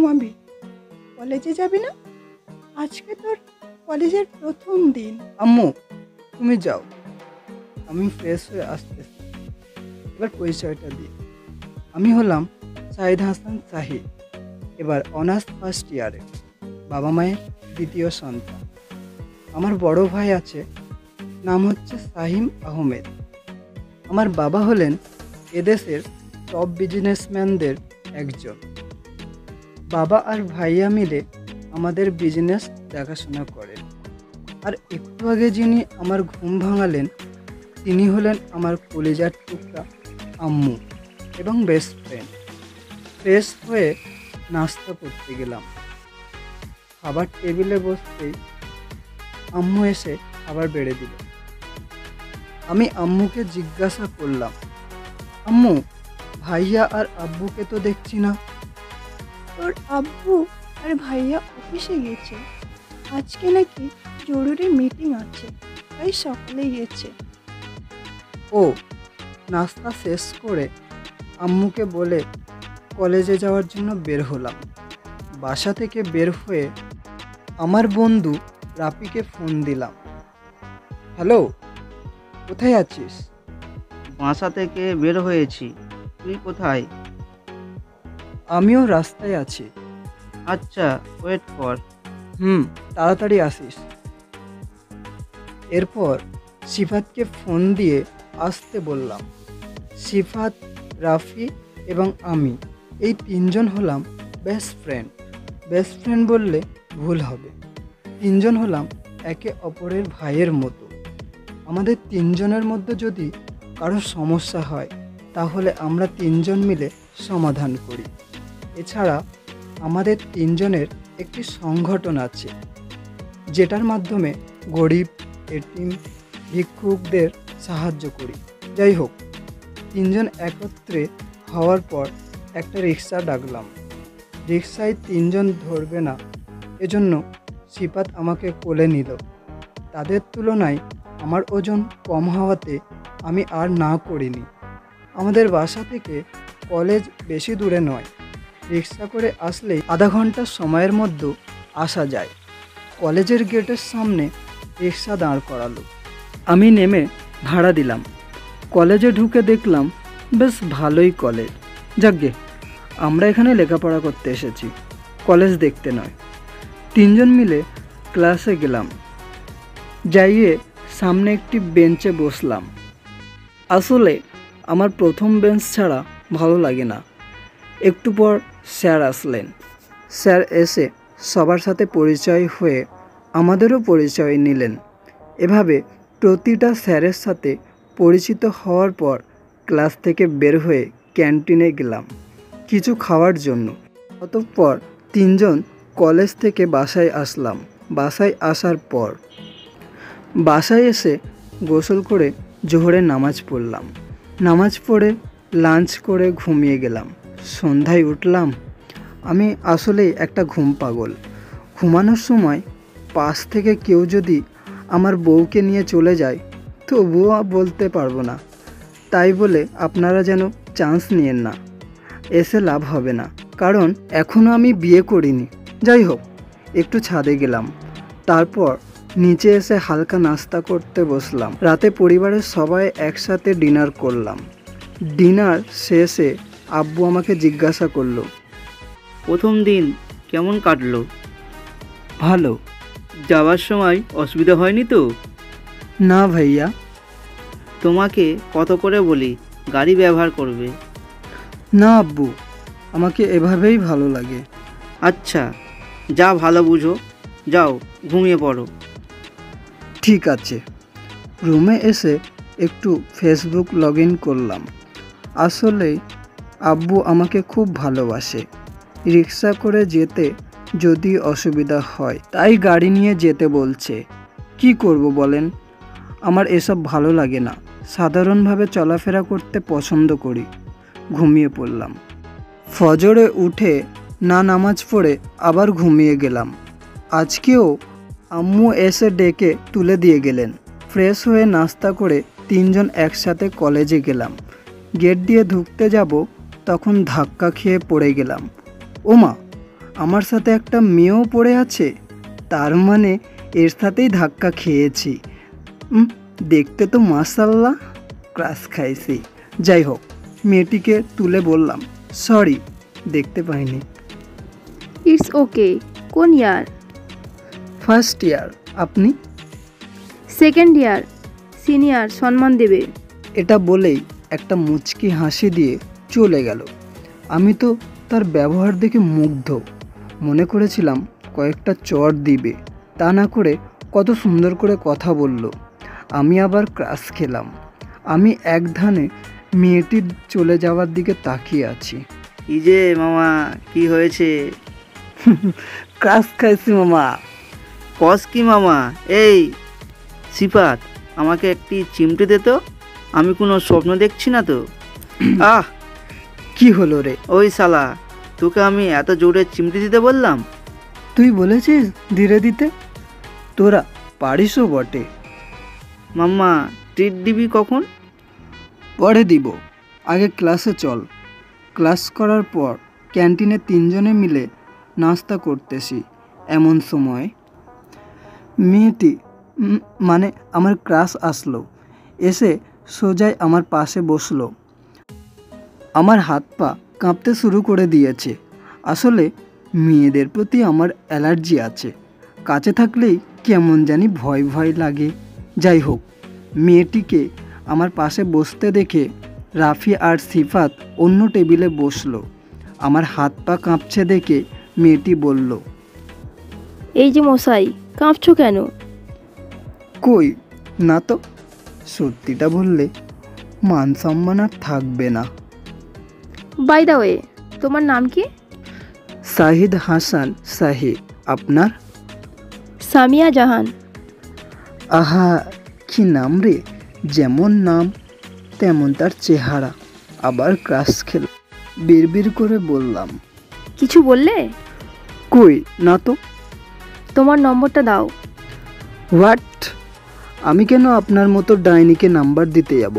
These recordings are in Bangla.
ঘুমাবি? কলেজে যাবি না? আজকে তোর কলেজের প্রথম দিন। আম্মু, তুমি যাও, আমি ফ্রেশ হয়ে আসতেছি। এবার পরিচয়টা দিই। আমি হলাম সাইদ হাসান সাহিদ, এবার অনার্স ফার্স্ট ইয়ারে, বাবা মায়ের দ্বিতীয় সন্তান। আমার বড় ভাই আছে, নাম হচ্ছে সাহিম আহমেদ। আমার বাবা হলেন এদেশের টপ বিজনেসম্যানদের একজন। বাবা আর ভাইয়া মিলে আমাদের বিজনেস দেখাশোনা করেন। আর একটু আগে যিনি আমার ঘুম ভাঙালেন তিনি হলেন আমার কলিজার টুকরা আম্মু এবং বেস্ট ফ্রেন্ড। ফ্রেশ হয়ে নাস্তা করতে গেলাম। খাবার টেবিলে বসতেই আম্মু এসে খাবার বেড়ে দিল। আমি আম্মুকে জিজ্ঞাসা করলাম, আম্মু, ভাইয়া আর আব্বুকে তো দেখছি না। তোর আব্বু আর ভাইয়া অফিসে গেছে, আজকে নাকি জরুরি মিটিং আছে, তাই সকালে গেছে। ও, নাস্তা শেষ করে আম্মুকে বলে কলেজে যাওয়ার জন্য বের হলাম। বাসা থেকে বের হয়ে আমার বন্ধু রাপিকে ফোন দিলাম। হ্যালো, কোথায় আছিস? বাসা থেকে বের হয়েছি, তুই কোথায়? আমিও রাস্তায় আছি। আচ্ছা, ওয়েট কর। তাড়াতাড়ি আসিস। এরপর সিফাতকে ফোন দিয়ে আসতে বললাম। সিফাত, রাফি এবং আমি এই তিনজন হলাম বেস্ট ফ্রেন্ড। বেস্ট ফ্রেন্ড বললে ভুল হবে, তিনজন হলাম একে অপরের ভাইয়ের মতো। আমাদের তিনজনের মধ্যে যদি কারো সমস্যা হয় তাহলে আমরা তিনজন মিলে সমাধান করি। এছাড়া আমাদের তিনজনের একটি সংগঠন আছে যেটার মাধ্যমে গরিব, এতিম, ভিক্ষুকদের সাহায্য করি। যাই হোক, তিনজন একত্রে হওয়ার পর একটা রিক্সা ডাকলাম। রিক্সায় তিনজন ধরবে না, এজন্য সিফাত আমাকে কোলে নিল। তাদের তুলনায় আমার ওজন কম হওয়াতে আমি আর না করিনি। আমাদের বাসা থেকে কলেজ বেশি দূরে নয়, রিক্সা করে আসলেই আধা ঘন্টার সময়ের মধ্যে আসা যায়। কলেজের গেটের সামনে রিক্সা দাঁড় করালো। আমি নেমে ভাড়া দিলাম। কলেজে ঢুকে দেখলাম বেশ ভালোই কলেজ। যাকগে, আমরা এখানে লেখাপড়া করতে এসেছি, কলেজ দেখতে নয়। তিনজন মিলে ক্লাসে গেলাম। যাইয়ে সামনে একটি বেঞ্চে বসলাম। আসলে আমার প্রথম বেঞ্চ ছাড়া ভালো লাগে না। একটু পর স্যার আসলেন। স্যার এসে সবার সাথে পরিচয় হয়ে আমাদেরও পরিচয় নিলেন। এভাবে প্রতিটা স্যারের সাথে পরিচিত হওয়ার পর ক্লাস থেকে বের হয়ে ক্যান্টিনে গেলাম কিছু খাওয়ার জন্য। অতঃপর তিনজন কলেজ থেকে বাসায় আসলাম। বাসায় আসার পর বাসায় এসে গোসল করে জোহরের নামাজ পড়লাম। নামাজ পড়ে লাঞ্চ করে ঘুমিয়ে গেলাম। সন্ধ্যায় উঠলাম। আমি আসলেই একটা ঘুম পাগল। ঘুমানোর সময় পাশ থেকে কেউ যদি আমার বউকে নিয়ে চলে যায় তবুও বলতে পারবো না। তাই বলে আপনারা যেন চান্স নিয়েন না, এসে লাভ হবে না, কারণ এখনও আমি বিয়ে করিনি। যাই হোক, একটু ছাদে গেলাম। তারপর নিচে এসে হালকা নাস্তা করতে বসলাম। রাতে পরিবারের সবাই একসাথে ডিনার করলাম। ডিনার শেষে আব্বু আমাকে জিজ্ঞাসা করলো, প্রথম দিন কেমন কাটলো? ভালো। যাওয়ার সময় অসুবিধা হয়নি তো? না ভাইয়া। তোমাকে কত করে বলি গাড়ি ব্যবহার করবে? না আব্বু, আমাকে এভাবেই ভালো লাগে। আচ্ছা, যা ভালো বুঝো, যাও ঘুমিয়ে পড়ো। ঠিক আছে। রুমে এসে একটু ফেসবুক লগ ইন করলাম। আসলেই আব্বু আমাকে খুব ভালোবাসে। রিক্সা করে যেতে যদি অসুবিধা হয় তাই গাড়ি নিয়ে যেতে বলছে। কি করব বলেন? আমার এসব ভালো লাগে না। সাধারণভাবে চলাফেরা করতে পছন্দ করি। ঘুমিয়ে পড়লাম। ফজরে উঠে না নামাজ পড়ে আবার ঘুমিয়ে গেলাম। আজকেও আম্মু এসে ডেকে তুলে দিয়ে গেলেন। ফ্রেশ হয়ে নাস্তা করে তিনজন একসাথে কলেজে গেলাম। গেট দিয়ে ঢুকতে যাব তখন ধাক্কা খেয়ে পড়ে গেলাম। ওমা, আমার সাথে একটা মেয়েও পড়ে আছে, তার মানে এর সাথেই ধাক্কা খেয়েছি। দেখতে তো মাশাআল্লাহ ক্রাশ খাইছি। যাই হোক, মেয়েটিকে তুলে বললাম, সরি, দেখতে পাইনি। It's okay. কোন ইয়ার? First year. আপনি? Second year. সিনিয়র সম্মান দেবে। এটা বলেই একটা মুচকি হাসি দিয়ে চলে গেল। আমি তো তার ব্যবহার দেখে মুগ্ধ। মনে করেছিলাম কয়েকটা চড় দিবে, তা না করে কত সুন্দর করে কথা বলল। আমি আবার ক্রাশ খেলাম। আমি এক ধানে মেয়েটির চলে যাওয়ার দিকে তাকিয়ে আছি। কি যে মামা, কি হয়েছে? ক্রাশ খাইছি মামা। কস কি মামা? এই সিফাত, আমাকে একটি চিমটে দে তো, আমি কোনো স্বপ্ন দেখছি না তো। আহ, কি হলো রে? ওই শালা, তোকে আমি এত জোরে চিমটে দিতে বললাম? তুই বলেছিস ধীরে দিতে, তোরা পারিসও বটে। মাম্মা, ট্রিট দিবি কখন? পরে দিব, আগে ক্লাসে চল। ক্লাস করার পর ক্যান্টিনে তিনজনে মিলে নাস্তা করতেছি। এমন সময় মেয়েটি মানে আমার ক্রাশ আসলো, এসে সোজাই আমার পাশে বসলো। আমার হাত পা কাঁপতে শুরু করে দিয়েছে। আসলে মেয়েদের প্রতি আমার অ্যালার্জি আছে, কাছে থাকলেই কেমন জানি ভয় ভয় লাগে। যাই হোক, মেয়েটিকে আমার পাশে বসতে দেখে রাফি আর সিফাত অন্য টেবিলে বসলো। আমার হাত পা কাঁপছে দেখে মেয়েটি বলল, এই যে মশাই, কাঁপছো কেন? কই না তো। সত্যিটা বললে মান সম্মান আর থাকবে না। বাই দা ওয়ে, তোমার নাম কি? শাহিদ হাসান শাহি। আপনার? সামিয়া জাহান। আহা, কি নাম রে! যেমন নাম তেমন তার চেহারা। আবার ক্রাশ খেল। বিড়বিড় করে বললাম, কিছু বললে? কই না তো। তোমার নম্বরটা দাও। হোয়াট? আমি কেন আপনার মতো ডাইনিকে নাম্বার দিতে যাব?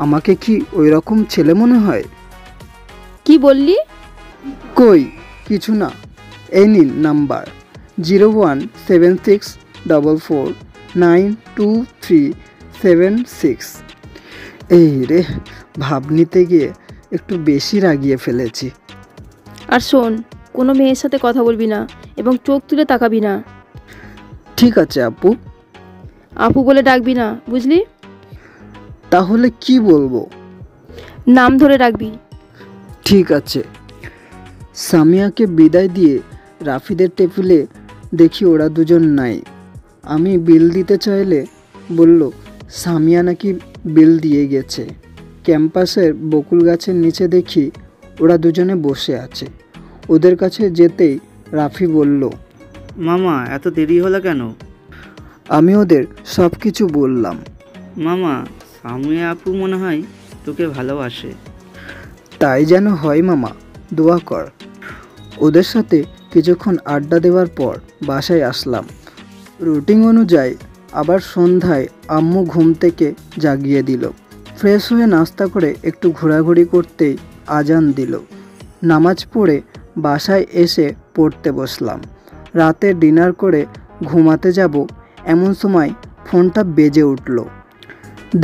আমাকে কি ওই রকম ছেলে মনে হয়? কি বললি? কই কিছু না। এই নিন নাম্বার, 01746449237 এই রে, ভাব নিতে গিয়ে একটু বেশি রাগিয়ে ফেলেছি। আর শোন, কোনো মেয়ের সাথে কথা বলবি না এবং চোখ তুলে তাকাবি না। ঠিক আছে আপু। আপু বলে ডাকবি না, বুঝলি? তাহলে কি বলবো? নাম ধরে ডাকবি। ঠিক আছে। সামিয়াকে বিদায় দিয়ে রাফিদের টেবিলে দেখি ওরা দুজন নাই। আমি বিল দিতে চাইলে বলল সামিয়া নাকি বিল দিয়ে গেছে। ক্যাম্পাসের বকুল গাছের নিচে দেখি ওরা দুজনে বসে আছে। ওদের কাছে যেতেই রাফি বলল, মামা, এত দেরি হলো কেন? আমি ওদের সব কিছু বললাম। মামা, সামিয়া আপু মনে হয় তোকে ভালোবাসে। তাই যেন হয় মামা, দোয়া কর। ওদের সাথে কিছুক্ষণ আড্ডা দেওয়ার পর বাসায় আসলাম। রুটিন অনুযায়ী আবার সন্ধ্যায় আম্মু ঘুম থেকে জাগিয়ে দিল। ফ্রেশ হয়ে নাস্তা করে একটু ঘোরাঘুরি করতেই আজান দিল। নামাজ পড়ে বাসায় এসে পড়তে বসলাম। রাতে ডিনার করে ঘুমাতে যাব এমন সময় ফোনটা বেজে উঠল।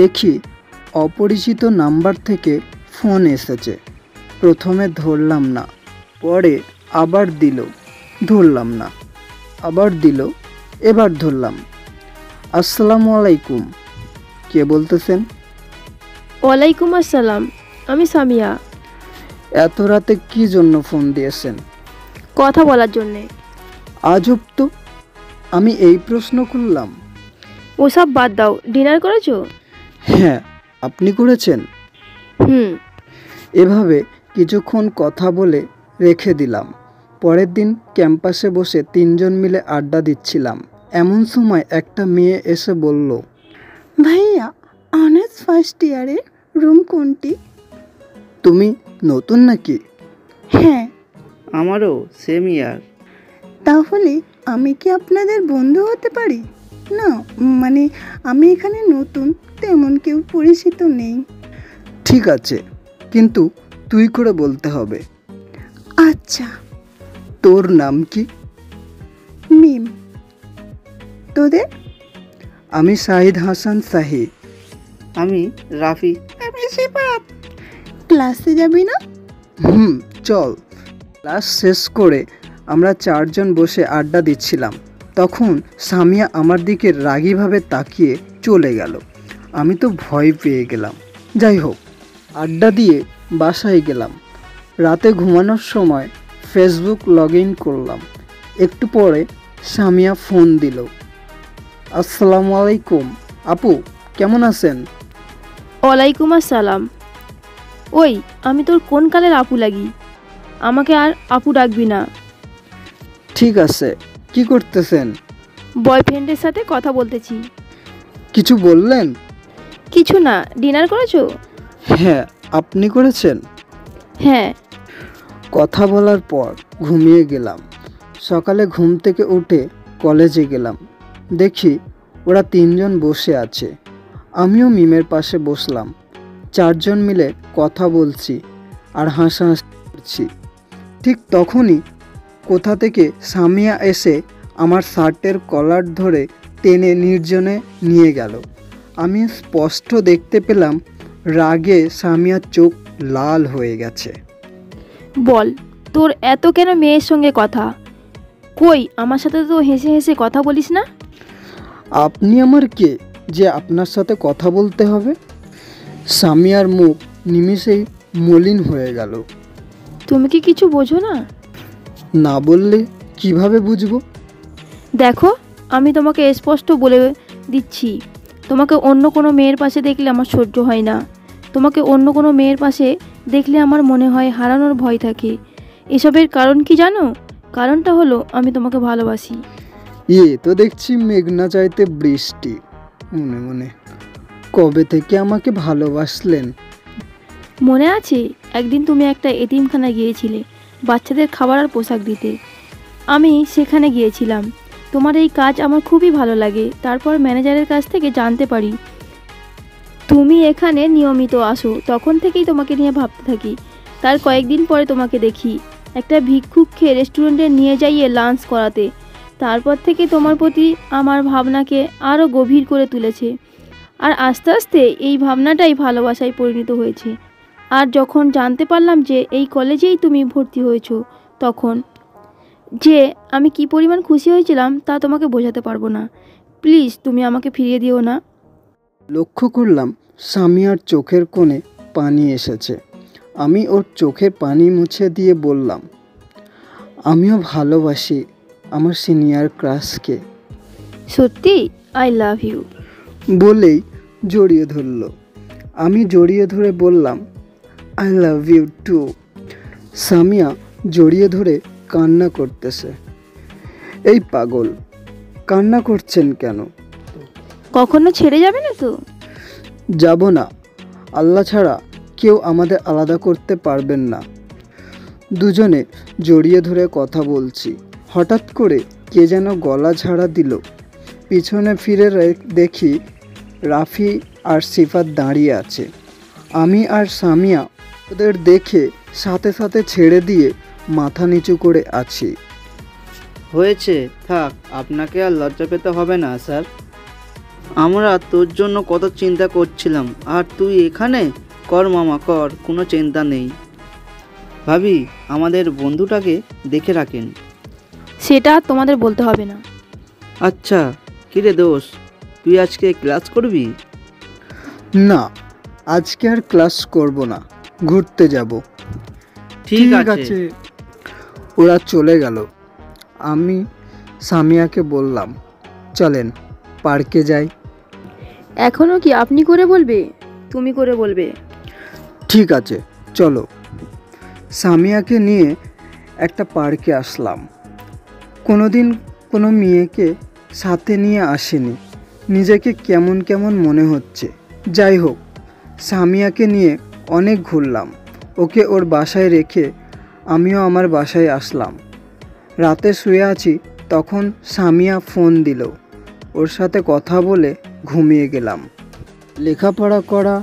দেখি অপরিচিত নাম্বার থেকে ফোন এসেছে। প্রথমে ধরলাম না, পরে আবার দিল, ধরলাম না, আবার দিল, এবার ধরলাম। আসসালামু আলাইকুম, কে বলতেছেন? ওয়ালাইকুম আসসালাম, আমি সামিয়া। এত রাতে কি জন্য ফোন দিয়েছেন? কথা বলার জন্যে। আজব তো, আমি এই প্রশ্ন করলাম। ওসব বাদ দাও, ডিনার করেছো? হ্যাঁ, আপনি করেছেন? হুম। এভাবে কিছুক্ষণ কথা বলে রেখে দিলাম। পরের দিন ক্যাম্পাসে বসে তিনজন মিলে আড্ডা দিচ্ছিলাম। এমন সময় একটা মেয়ে এসে বলল, ভাইয়া, অনার্স ফার্স্ট ইয়ারের রুম কোনটি? তুমি নতুন নাকি? হ্যাঁ। আমারও সেম ইয়ার। তাহলে আমি কি আপনাদের বন্ধু হতে পারি? না, মানে আমি এখানে নতুন, তেমন কেউ পরিচিত নেই। ঠিক আছে, কিন্তু তুই করে বলতে হবে। আচ্ছা। তোর নাম কি? মিম। তোদের? আমি শাহিদ হাসান শাহিদ। আমি রাফি। ক্লাসে যাবি না? চল। ক্লাস শেষ করে আমরা চারজন বসে আড্ডা দিচ্ছিলাম, তখন সামিয়া আমার দিকে রাগীভাবে তাকিয়ে চলে গেল। আমি তো ভয় পেয়ে গেলাম। যাই হোক, আড্ডা দিয়ে বাসায় গেলাম। রাতে ঘুমানোর সময় ফেসবুক লগ ইন করলাম। একটু পরে সামিয়া ফোন দিল। আসসালামু আলাইকুম আপু, কেমন আছেন? ওয়ালাইকুম আসসালাম। ওই, আমি তোর কোন কালের আপু লাগি? আমাকে আর আপু ডাকবি না। ঠিক আছে, কি করতেছেন? বয়ফ্রেন্ডের সাথে কথা বলতেছি। কিছু বললেন? কিছু না। ডিনার করেছো? হ্যাঁ, আপনি করেছেন? হ্যাঁ। কথা বলার পর ঘুমিয়ে গেলাম। সকালে ঘুম থেকে উঠে কলেজে গেলাম। দেখি ওরা তিনজন বসে আছে। আমিও মিমের পাশে বসলাম। চারজন মিলে কথা বলছি আর হাসাহাসি করছি। ঠিক তখনই কোথা থেকে সামিয়া এসে আমার শার্টের কলার ধরে টেনে নির্জনে নিয়ে গেল। আমি স্পষ্ট দেখতে পেলাম রাগে সামিয়ার চোখ লাল হয়ে গেছে। বল, তোর এত কেন মেয়ের সঙ্গে কথা? কই, আমার সাথে তো হেসে হেসে কথা বলিস না? আপনি আমার কে যে আপনার সাথে কথা বলতে হবে? সামিয়ার মুখ নিমিষেই মলিন হয়ে গেল। তুমি কি কিছু বোঝো না? না বললে কিভাবে বুঝবো? দেখো, আমি তোমাকে স্পষ্ট বলে দিচ্ছি, তোমাকে অন্য কোনো মেয়ের পাশে দেখলে আমার সহ্য হয় না। তোমাকে অন্য কোনো মেয়ের পাশে দেখলে আমার মনে হয় হারানোর ভয় থাকে। এসবের কারণ কি জানো? কারণটা হলো আমি তোমাকে ভালোবাসি। তো দেখছি মেঘনা চাইতে বৃষ্টি। মনে মনে কবে থেকে আমাকে ভালোবাসলেন? মনে আছে একদিন তুমি একটা এতিমখানায় গিয়েছিলে বাচ্চাদের খাবার আর পোশাক দিতে? আমি সেখানে গিয়েছিলাম। তোমার এই কাজ আমার খুবই ভালো লাগে। তারপর ম্যানেজারের কাছ থেকে জানতে পারি তুমি এখানে নিয়মিত আসো। তখন থেকেই তোমাকে নিয়ে ভাবতে থাকি। তার কয়েকদিন পরে তোমাকে দেখি একটা ভিক্ষুককে রেস্টুরেন্টে নিয়ে যাইয়ে লাঞ্চ করাতে। তারপর থেকে তোমার প্রতি আমার ভাবনাকে আরও গভীর করে তুলেছে। আর আস্তে আস্তে এই ভাবনাটাই ভালোবাসায় পরিণত হয়েছে। আর যখন জানতে পারলাম যে এই কলেজেই তুমি ভর্তি হয়েছো, তখন যে আমি কি পরিমাণ খুশি হয়েছিলাম তা তোমাকে বোঝাতে পারবো না। প্লিজ তুমি আমাকে ফিরিয়ে দিও না। লক্ষ্য করলাম সামিয়ার চোখের কোণে পানি এসেছে। আমি ওর চোখের পানি মুছে দিয়ে বললাম, আমিও ভালোবাসি আমার সিনিয়র ক্রাশকে। সত্যি? I love you. বলেই জড়িয়ে ধরল। আমি জড়িয়ে ধরে বললাম, I love you too. Samia জড়িয়ে ধরে কান্না করতেছে। এই পাগল, কান্না করছেন কেন? কখনো ছেড়ে যাবে না তো? যাব না। আল্লাহ ছাড়া কেউ আমাদের আলাদা করতে পারবেন না। দুজনে জড়িয়ে ধরে কথা বলছি। হঠাৎ করে কে যেন গলা ঝাড়া দিল। পিছনে ফিরে দেখি রাফি আর সিফাত দাঁড়িয়ে আছে। আমি আর সামিয়া ওদের দেখে সাথে সাথে ছেড়ে দিয়ে মাথা নিচু করে আছি। হয়েছে, থাক, আপনাকে আর লজ্জা পেতে হবে না স্যার। আমরা তোর জন্য কত চিন্তা করছিলাম, আর তুই এখানে? কর মামা কর, কোনো চিন্তা নেই। ভাবি, আমাদের বন্ধুটাকে দেখে রাখেন। সেটা তোমাদের বলতে হবে না। আচ্ছা, কিরে দোষ, তুই আজকে ক্লাস করবি? না, আজকে আর ক্লাস করব না, ঘুরতে যাব। ঠিক আছে। ওরা চলে গেল। আমি সামিয়াকে বললাম, চলেন পার্কে যাই। এখনও কি আপনি করে বলবে? তুমি করে বলবে। ঠিক আছে, চলো। সামিয়াকে নিয়ে একটা পার্কে আসলাম। কোনোদিন কোনো মেয়েকে সাথে নিয়ে আসেনি। নিজেকে কেমন কেমন মনে হচ্ছে। যাই হোক, সামিয়াকে নিয়ে অনেক ঘুরলাম। ওকে ওর বাসায় রেখে আমিও আমার বাসায় আসলাম। রাতে শুয়ে আছি, তখন সামিয়া ফোন দিল। ওর সাথে কথা বলে ঘুমিয়ে গেলাম। লেখাপড়া করা,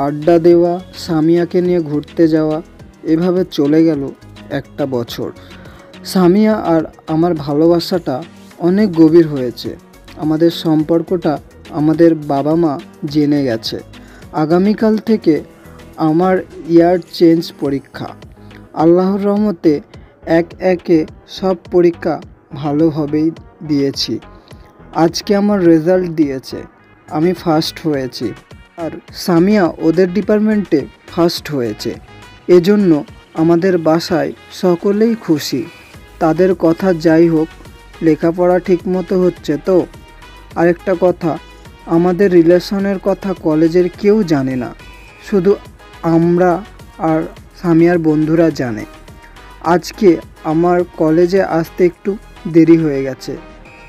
আড্ডা দেওয়া, সামিয়াকে নিয়ে ঘুরতে যাওয়া, এভাবে চলে গেল একটা বছর। সামিয়া আর আমার ভালোবাসাটা অনেক গভীর হয়েছে। আমাদের সম্পর্কটা আমাদের বাবা মা জেনে গেছে। আগামীকাল থেকে আমার ইয়ার চেঞ্জ পরীক্ষা। আল্লাহর রহমতে একে সব পরীক্ষা ভালোভাবেই দিয়েছি। আজকে আমার রেজাল্ট দিয়েছে, আমি ফার্স্ট হয়েছি, আর সামিয়া ওদের ডিপার্টমেন্টে ফার্স্ট হয়েছে। এজন্য আমাদের বাসায় সকলেই খুশি। তাদের কথা যাই হোক, লেখাপড়া ঠিকমতো হচ্ছে তো? আরেকটা কথা, আমাদের রিলেশনের কথা কলেজের কেউ জানে না, শুধু আমরা আর সামিয়ার বন্ধুরা জানে। আজকে আমার কলেজে আসতে একটু দেরি হয়ে গেছে।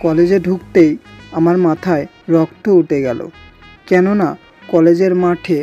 কলেজে ঢুকতেই আমার মাথায় রক্ত উঠে গেল, কেননা কলেজের মাঠে